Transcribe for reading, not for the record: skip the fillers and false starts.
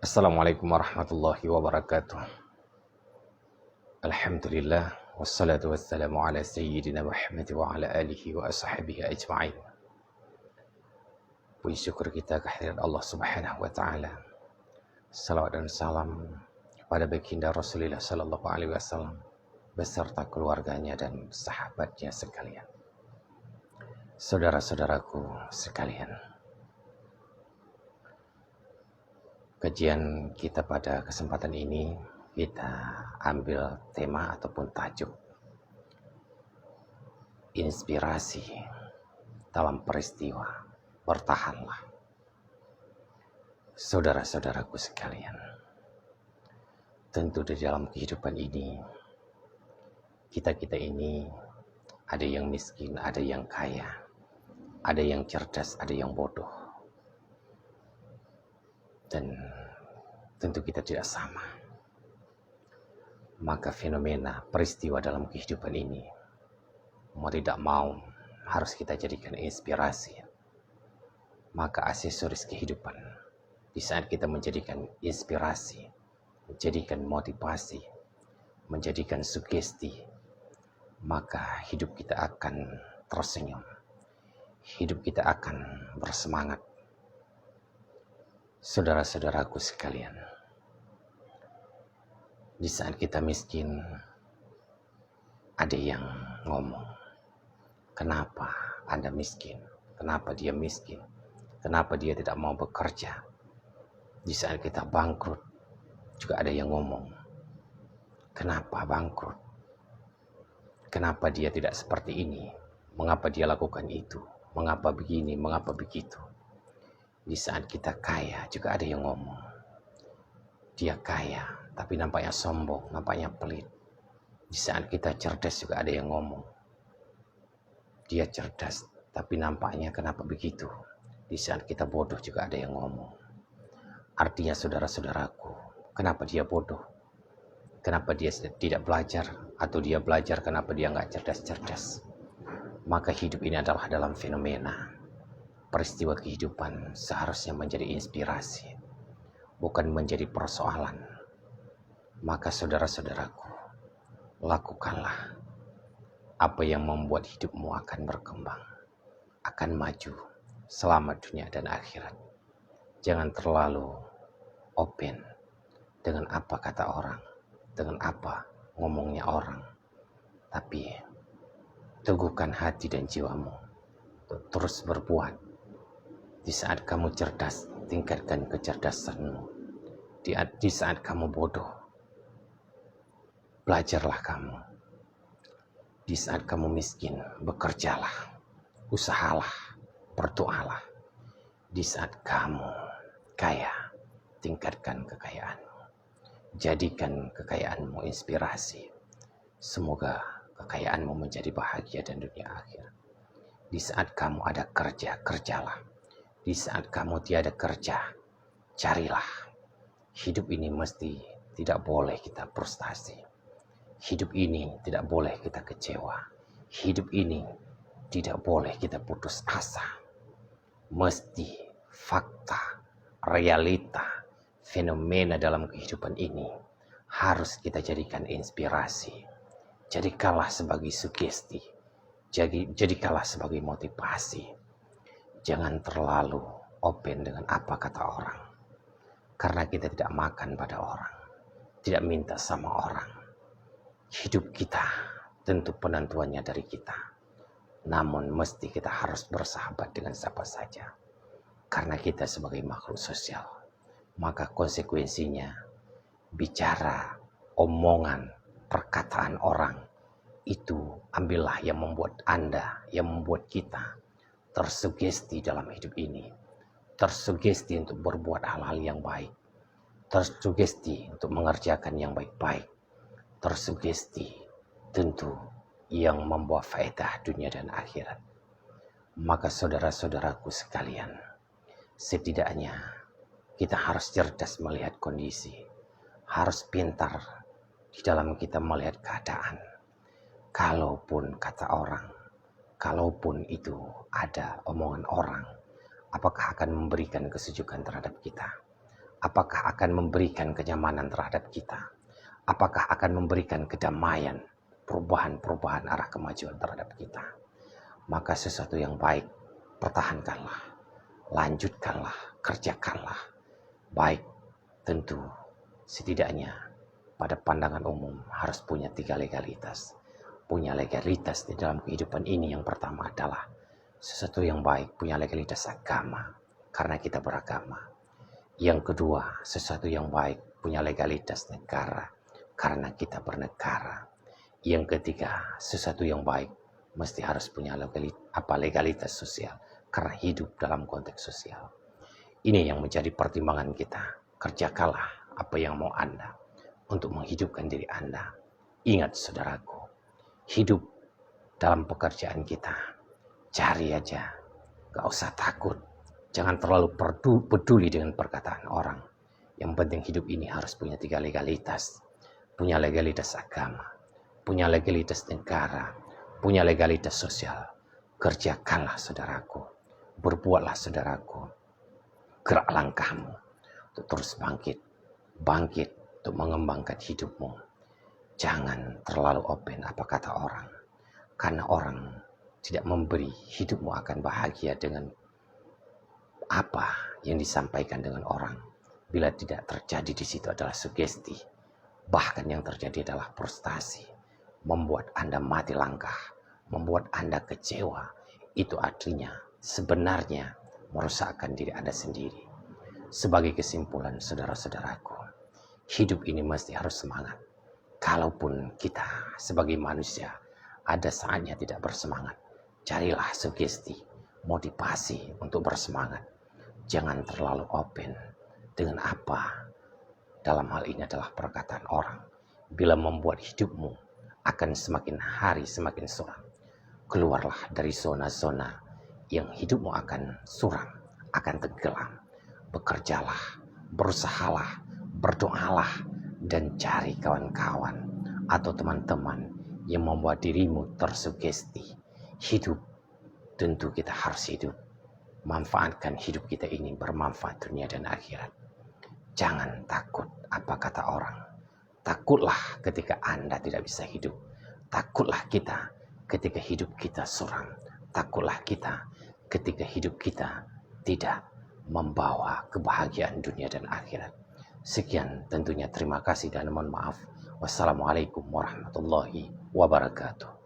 Assalamualaikum warahmatullahi wabarakatuh. Alhamdulillah wassalatu wassalamu ala sayyidina Muhammad wa ala alihi wa ashabihi ajma'in. Puji syukur kita kehadirat Allah Subhanahu wa taala. Salawat dan salam pada baginda Rasulullah sallallahu alaihi wasallam beserta keluarganya dan sahabatnya sekalian. Saudara-saudaraku sekalian, kajian kita pada kesempatan ini kita ambil tema ataupun tajuk inspirasi dalam peristiwa bertahanlah. Saudara-saudaraku sekalian, tentu di dalam kehidupan ini kita ini ada yang miskin, ada yang kaya, ada yang cerdas, ada yang bodoh. Dan tentu kita tidak sama. Maka fenomena peristiwa dalam kehidupan ini, mau tidak mau, harus kita jadikan inspirasi. Maka aksesoris kehidupan, di saat kita menjadikan inspirasi, menjadikan motivasi, menjadikan sugesti, maka hidup kita akan tersenyum. Hidup kita akan bersemangat. Saudara-saudaraku sekalian, di saat kita miskin, ada yang ngomong, kenapa Anda miskin? Kenapa dia miskin? Kenapa dia tidak mau bekerja? Di saat kita bangkrut, juga ada yang ngomong, kenapa bangkrut? Kenapa dia tidak seperti ini? Mengapa dia lakukan itu? Mengapa begini? Mengapa begitu? Di saat kita kaya juga ada yang ngomong, dia kaya tapi nampaknya sombong, nampaknya pelit. Di saat kita cerdas juga ada yang ngomong, dia cerdas tapi nampaknya kenapa begitu. Di saat kita bodoh juga ada yang ngomong. Artinya saudara-saudaraku, kenapa dia bodoh? Kenapa dia tidak belajar? Atau dia belajar kenapa dia nggak cerdas-cerdas? Maka hidup ini adalah dalam fenomena. Peristiwa kehidupan seharusnya menjadi inspirasi, bukan menjadi persoalan. Maka saudara-saudaraku, lakukanlah apa yang membuat hidupmu akan berkembang, akan maju, selamat dunia dan akhirat. Jangan terlalu open dengan apa kata orang, dengan apa ngomongnya orang. Tapi teguhkan hati dan jiwamu untuk terus berbuat. Di saat kamu cerdas, tingkatkan kecerdasanmu. Di saat kamu bodoh, belajarlah kamu. Di saat kamu miskin, bekerjalah, usahalah, berdoalah. Di saat kamu kaya, tingkatkan kekayaanmu. Jadikan kekayaanmu inspirasi. Semoga kekayaanmu menjadi bahagia dan dunia akhir. Di saat kamu ada kerja, kerjalah. Di saat kamu tiada kerja, carilah. Hidup ini mesti tidak boleh kita frustasi. Hidup ini tidak boleh kita kecewa. Hidup ini tidak boleh kita putus asa. Mesti fakta, realita, fenomena dalam kehidupan ini harus kita jadikan inspirasi. Jadikanlah sebagai sugesti. Jadikanlah sebagai motivasi. Jangan terlalu open dengan apa kata orang. Karena kita tidak makan pada orang. Tidak minta sama orang. Hidup kita tentu penentuannya dari kita. Namun mesti kita harus bersahabat dengan siapa saja. Karena kita sebagai makhluk sosial. Maka konsekuensinya bicara, omongan, perkataan orang. Itu ambillah yang membuat Anda, yang membuat kita tersugesti dalam hidup ini, tersugesti untuk berbuat hal-hal yang baik, tersugesti untuk mengerjakan yang baik-baik, tersugesti tentu yang membawa faedah dunia dan akhirat. Maka saudara-saudaraku sekalian, setidaknya kita harus cerdas melihat kondisi, harus pintar di dalam kita melihat keadaan. Kalaupun kata orang, kalaupun itu ada omongan orang, apakah akan memberikan kesejukan terhadap kita? Apakah akan memberikan kenyamanan terhadap kita? Apakah akan memberikan kedamaian, perubahan-perubahan arah kemajuan terhadap kita? Maka sesuatu yang baik, pertahankanlah, lanjutkanlah, kerjakanlah. Baik, tentu setidaknya pada pandangan umum harus punya 3 legalitas. Punya legalitas di dalam kehidupan ini yang pertama adalah sesuatu yang baik, punya legalitas agama karena kita beragama. Yang kedua, sesuatu yang baik, punya legalitas negara karena kita bernegara. Yang ketiga, sesuatu yang baik mesti harus punya legalitas sosial karena hidup dalam konteks sosial. Ini yang menjadi pertimbangan kita. Kerjakanlah apa yang mau Anda untuk menghidupkan diri Anda. Ingat saudaraku, hidup dalam pekerjaan kita. Cari aja, gak usah takut. Jangan terlalu peduli dengan perkataan orang. Yang penting hidup ini harus punya 3 legalitas. Punya legalitas agama, punya legalitas negara, punya legalitas sosial. Kerjakanlah saudaraku, berbuatlah saudaraku. Gerak langkahmu untuk terus bangkit untuk mengembangkan hidupmu. Jangan terlalu open apa kata orang. Karena orang tidak memberi, hidupmu akan bahagia dengan apa yang disampaikan dengan orang. Bila tidak terjadi di situ adalah sugesti. Bahkan yang terjadi adalah frustasi. Membuat Anda mati langkah. Membuat Anda kecewa. Itu artinya sebenarnya merusakkan diri Anda sendiri. Sebagai kesimpulan saudara-saudaraku, hidup ini mesti harus semangat. Kalaupun kita sebagai manusia ada saatnya tidak bersemangat, carilah sugesti, motivasi untuk bersemangat. Jangan terlalu open dengan apa dalam hal ini adalah perkataan orang. Bila membuat hidupmu akan semakin hari semakin suram. Keluarlah dari zona-zona yang hidupmu akan suram, akan tenggelam. Bekerjalah, berusahalah, berdoalah, dan cari kawan-kawan atau teman-teman yang membuat dirimu tersugesti. Hidup, tentu kita harus hidup. Manfaatkan hidup kita ini bermanfaat dunia dan akhirat. Jangan takut apa kata orang. Takutlah ketika Anda tidak bisa hidup. Takutlah kita ketika hidup kita suram. Takutlah kita ketika hidup kita tidak membawa kebahagiaan dunia dan akhirat. Sekian tentunya terima kasih dan mohon maaf. Wassalamualaikum warahmatullahi wabarakatuh.